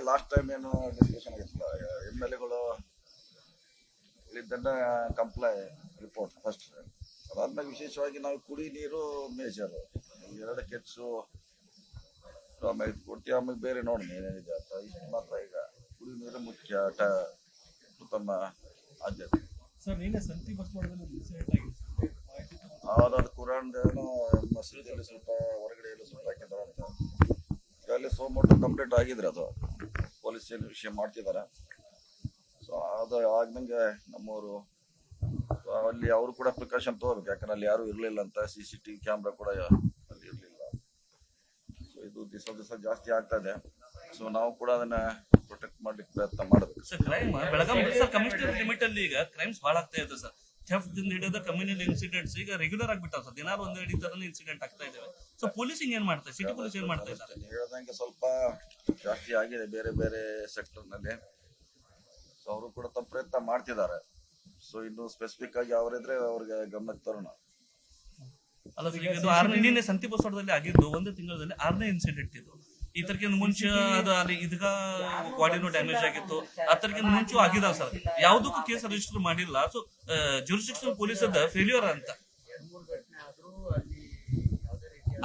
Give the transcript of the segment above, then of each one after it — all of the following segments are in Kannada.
ಲಾಸ್ಟ್ ಟೈಮ್ ಏನು ಡಿಸ್ಕಷನ್ ಆಗಿತ್ತು MLAಗಳು ಇಲ್ಲಿದ್ದನ್ನ ಕಂಪ್ಲೈ ರಿಪೋರ್ಟ್ ಫಸ್ಟ್, ಅದಾದ್ಮೇಲೆ ವಿಶೇಷವಾಗಿ ನಾವು ಕುಡಿ ನೀರು ಮೇಜರ್ ಎರಡು ಕೆಚ್ಚು ಆಮೇಲೆ ಕೊಡ್ತೀವಿ, ಆಮೇಲೆ ಬೇರೆ ನೋಡಿ ಏನೇನಿದೆ ಅಂತ ಇಷ್ಟು ಮಾತ್ರ. ಈಗ ಕುಡಿ ನೀರು ಮುಖ್ಯ ಉತ್ತಮ ಆದ್ಯತೆ. ಅದು ಕುರಾನ್ ಏನೋ ಮಸೀದಿಯಲ್ಲಿ ಸ್ವಲ್ಪ ಹೊರಗಡೆ ಎಲ್ಲ ಸ್ವಲ್ಪ ಹಾಕಿದ್ದಾರೆ ಅಂತ. ಈಗಾಗಲೇ ಸೋಮವಾರ ಕಂಪ್ಲೀಟ್ ಆಗಿದ್ರೆ ಅದು ಪೊಲೀಸ್ ಏನು ವಿಷಯ ಮಾಡ್ತಿದ್ದಾರೆ. ಸೊ ಅದು ಆಗ್ದಂಗೆ ನಮ್ಮವರು ಅಲ್ಲಿ ಅವರು ಕೂಡ ಪ್ರಿಕಾಷನ್ ತಗೋಬೇಕು, ಯಾಕಂದ್ರೆ ಅಲ್ಲಿ ಯಾರು ಇರಲಿಲ್ಲ ಅಂತ. CCTV ಕ್ಯಾಮ್ರಾ ಕೂಡ ಅಲ್ಲಿ ಇರಲಿಲ್ಲ. ಸೊ ಇದು ದಿವಸ ಜಾಸ್ತಿ ಆಗ್ತಾ ಇದೆ. ಸೊ ನಾವು ಕೂಡ ಅದನ್ನ ಪ್ರೊಟೆಕ್ಟ್ ಮಾಡ್ಲಿಕ್ಕೆ ಪ್ರಯತ್ನ ಮಾಡಬೇಕು. Sir crime Belagavi sir commissioner limit ಅಲ್ಲಿ ಈಗ ಕ್ರೈಮ್ಸ್ ಬಹಳ ಆಗ್ತಾ ಇದೆ ಸರ್. ಥೆಫ್ಟ್ ದಿಂದ ಹಿಡಿದ ಕಮ್ಯುನಲ್ ಇನ್ಸಿಡೆಂಟ್ಸ್ ಈಗ ರೆಗ್ಯುಲರ್ ಆಗಿಬಿಟ್ಟಾವ ಸರ್. ದಿನಾಲು ಒಂದೆರಡು ಈ ತರನೇ ಇನ್ಸಿಡೆಂಟ್ ಆಗ್ತಾ ಇದಾವೆ. ಸೊ ಪೊಲೀಸಿಂಗ್ ಏನ್ ಮಾಡ್ತಾರೆ, ಸಿಟಿ ಪೊಲೀಸ್ ಏನ್ ಮಾಡ್ತಾ ಇದ್ದಾರೆ? ಹೇಳದಂಗೆ ಸ್ವಲ್ಪ ಜಾಸ್ತಿ ಆಗಿದೆ ಬೇರೆ ಬೇರೆ ಸೆಕ್ಟರ್ ನಲ್ಲಿ. ಸೊ ಅವರು ಕೂಡ ತಮ್ಮ ಪ್ರಯತ್ನ ಮಾಡ್ತಿದ್ದಾರೆ. ಸೊ ಇನ್ನು ಸ್ಪೆಸಿಫಿಕ್ ಆಗಿ ಅವರಿದ್ರೆ ಅವ್ರಿಗೆ ಗಮನಕ್ಕೆ ತರೋಣ. ಅಲ್ಲ ಸರ್, ಈಗ ನಿನ್ನೆ ಸಂತಿ ಬಸವದಲ್ಲಿ ಆಗಿದ್ದು ಒಂದು ತಿಂಗಳಲ್ಲಿ 6ನೇ ಇನ್ಸಿಡೆಂಟ್ ಇದು. ಈ ತರಕ್ಕಿಂತ ಮುಂಚೆ ಅದು ಅಲ್ಲಿ ಇದಗ ಬಾಡಿನೂ ಡ್ಯಾಮೇಜ್ ಆಗಿತ್ತು. ಆ ತರಕ್ಕಿಂತ ಮುಂಚೆ ಆಗಿದಾವ ಸರ್. ಯಾವ್ದಕ್ಕೂ ಕೇಸ್ ರಿಜಿಸ್ಟರ್ ಮಾಡಿಲ್ಲ. ಸೊ ಜುರಿಸ್ಡಿಕ್ಷನಲ್ ಪೊಲೀಸ್ ಅದ ಫೇಲ್ಯೂರ್ ಅಂತ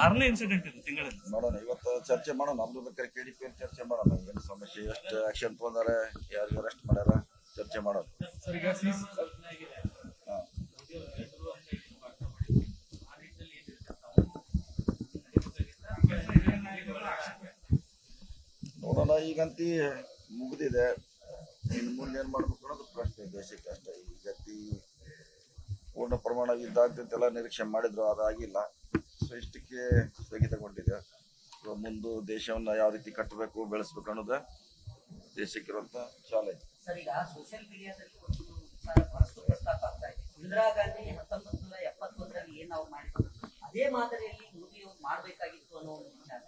6ನೇ ಇನ್ಸಿಡೆಂಟ್ ಇದು ತಿಂಗಳಲ್ಲಿ. ನೋಡೋಣ, ಇವತ್ತು ಚರ್ಚೆ ಮಾಡೋಣ. ನಮ್ದು ಬೇಕಾದ್ರೆ KDP ಚರ್ಚೆ ಮಾಡೋಣ. ಏನು ಸಮಸ್ಯೆ, ಎಷ್ಟು ಆಕ್ಷನ್ ತಗೊಂಡಾರೆ, ಯಾರು ಅರೆಸ್ಟ್ ಮಾಡ್ಯಾರ, ಚರ್ಚೆ ಮಾಡೋಣ. ನೋಡೋಣ, ಈಗಂತಿ ಮುಗಿದಿದೆ. ಇನ್ನು ಮುಂದೆ ಏನ್ ಮಾಡ್ಬೇಕು ಅನ್ನೋದು ಪ್ರಶ್ನೆ ದೇಶಕ್ಕೆ ಅಷ್ಟೇ. ಈಗಂತಿ ಪೂರ್ಣ ಪ್ರಮಾಣ ಯುದ್ಧ ಆಗ್ತೈತೆಲ್ಲ ನಿರೀಕ್ಷೆ ಮಾಡಿದ್ರು, ಅದಾಗಿಲ್ಲ. ಸೊ ಇಷ್ಟಕ್ಕೆ ಸ್ಥಗಿತಗೊಂಡಿದೆ. ಸೊ ಮುಂದೆ ದೇಶವನ್ನ ಯಾವ ರೀತಿ ಕಟ್ಟಬೇಕು, ಬೆಳೆಸ್ಬೇಕು ಅನ್ನೋದು ದೇಶಕ್ಕಿರುವಂತ ಚಾಲೆಂಜ್. ಸರ್, ಈಗ ಸೋಷಿಯಲ್ ಮೀಡಿಯಾದಲ್ಲಿ ಒಂದು ಪ್ರಸ್ತಾಪ ಆಗ್ತಾ ಇದೆ. ಇಂದಿರಾ ಗಾಂಧಿ 1971ರಲ್ಲಿ ಏನ್ ಅವ್ರು ಮಾಡಿದ್ರು ಅದೇ ಮಾದರಿಯಲ್ಲಿ ಮೋದಿ ಅವ್ರು ಮಾಡ್ಬೇಕಾಗಿತ್ತು ಅನ್ನೋ ಒಂದು ವಿಚಾರ.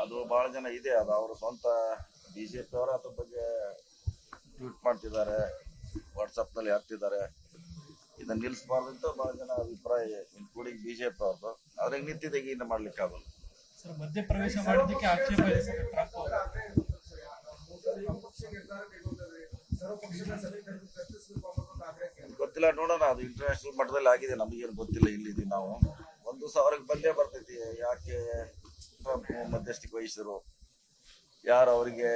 ಅದು ಬಹಳ ಜನ ಇದೆ. ಅದು ಅವರು ಸ್ವಂತ BJP ಅವರು ಅದ್ರ ಬಗ್ಗೆ ಟ್ವೀಟ್ ಮಾಡ್ತಿದ್ದಾರೆ, ವಾಟ್ಸಪ್ ನಲ್ಲಿ ಹಾಕ್ತಿದ್ದಾರೆ. ಇದನ್ನ ನಿಲ್ಲಿಸಬಾರ್ದಂತ ಬಹಳ ಜನ ಅಭಿಪ್ರಾಯ, ಇನ್ಕ್ಲೂಡಿಂಗ್ BJP ಅವ್ರದ್ದು. ಅವ್ರಿಗೆ ನಿಂತಿದೆ, ಈಗ ಮಾಡ್ಲಿಕ್ಕೆ ಆಗಲ್ಲ. ಮಧ್ಯಪ್ರವೇಶ ಮಾಡೋದಕ್ಕೆ ಆಕ್ಷೇಪ ಗೊತ್ತಿಲ್ಲ, ನೋಡೋಣ. ಅದು ಇಂಟರ್ನ್ಯಾಷನಲ್ ಮಟ್ಟದಲ್ಲಿ ಆಗಿದೆ, ನಮಗೇನು ಗೊತ್ತಿಲ್ಲ. ಇಲ್ಲಿದ್ದೀವಿ ನಾವು. ಒಂದು ಅವ್ರಿಗೆ ಬಂದೇ ಬರ್ತೈತಿ. ಯಾಕೆ ಟ್ರಂಪ್ ಮಧ್ಯಸ್ಥಿಕೆ ವಹಿಸಿದ್ರು, ಯಾರು ಅವರಿಗೆ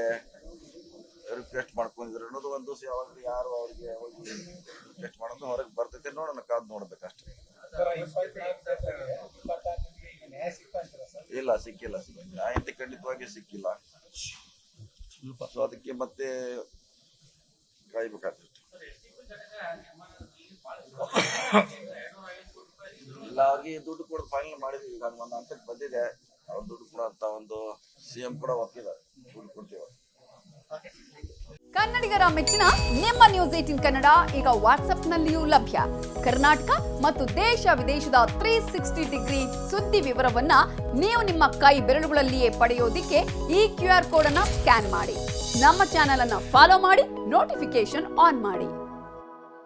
ರಿಕ್ವೆಸ್ಟ್ ಮಾಡ್ಕೊಂಡಿದ್ರು ಅನ್ನೋದು ಒಂದು ಯಾವಾಗಲೂ ಯಾರು ಅವ್ರಿಗೆ ಹೋಗಿ ರಿಕ್ವೆಸ್ಟ್ ಮಾಡೋದು ಹೊರಗೆ ಬರ್ತೈತೆ. ನೋಡೋಣ, ಕಾದ್ ನೋಡ್ಬೇಕಷ್ಟೇ. ಇಲ್ಲ, ಸಿಕ್ಕಿಲ್ಲ. ನ್ಯಾಯ ಖಂಡಿತವಾಗಿ ಸಿಕ್ಕಿಲ್ಲ. ಸೊ ಅದಕ್ಕೆ ಮತ್ತೆ ಕಾಯ್ಬೇಕಾಗ್ತದೆ. ಇಲ್ಲ, ಅವ್ರಿಗೆ ದುಡ್ಡು ಕೂಡ ಫೈನಲ್ ಮಾಡಿದ್ವಿ. ಈಗ ಒಂದು ಹಂತಕ್ಕೆ ಬಂದಿದೆ. ಅವ್ರ ದುಡ್ಡು ಕೂಡ ಅಂತ ಒಂದು CM ಕೂಡ ಒಪ್ಪಿದ್ದಾರೆ, ದುಡ್ಡು ಕೊಡ್ತೀವಿ. ಕನ್ನಡಿಗರ ಮೆಚ್ಚಿನ ನಿಮ್ಮ ನ್ಯೂಸ್ 18 ಕನ್ನಡ ಈಗ ವಾಟ್ಸ್ಆಪ್ನಲ್ಲಿಯೂ ಲಭ್ಯ. ಕರ್ನಾಟಕ ಮತ್ತು ದೇಶ ವಿದೇಶದ 360 ಡಿಗ್ರಿ ಸುದ್ದಿ ವಿವರವನ್ನ ನೀವು ನಿಮ್ಮ ಕೈ ಬೆರಳುಗಳಲ್ಲಿಯೇ ಪಡೆಯೋದಿಕ್ಕೆ ಈ QR ಕೋಡ್ ಅನ್ನ ಸ್ಕ್ಯಾನ್ ಮಾಡಿ. ನಮ್ಮ ಚಾನೆಲ್ ಅನ್ನ ಫಾಲೋ ಮಾಡಿ, ನೋಟಿಫಿಕೇಶನ್ ಆನ್ ಮಾಡಿ.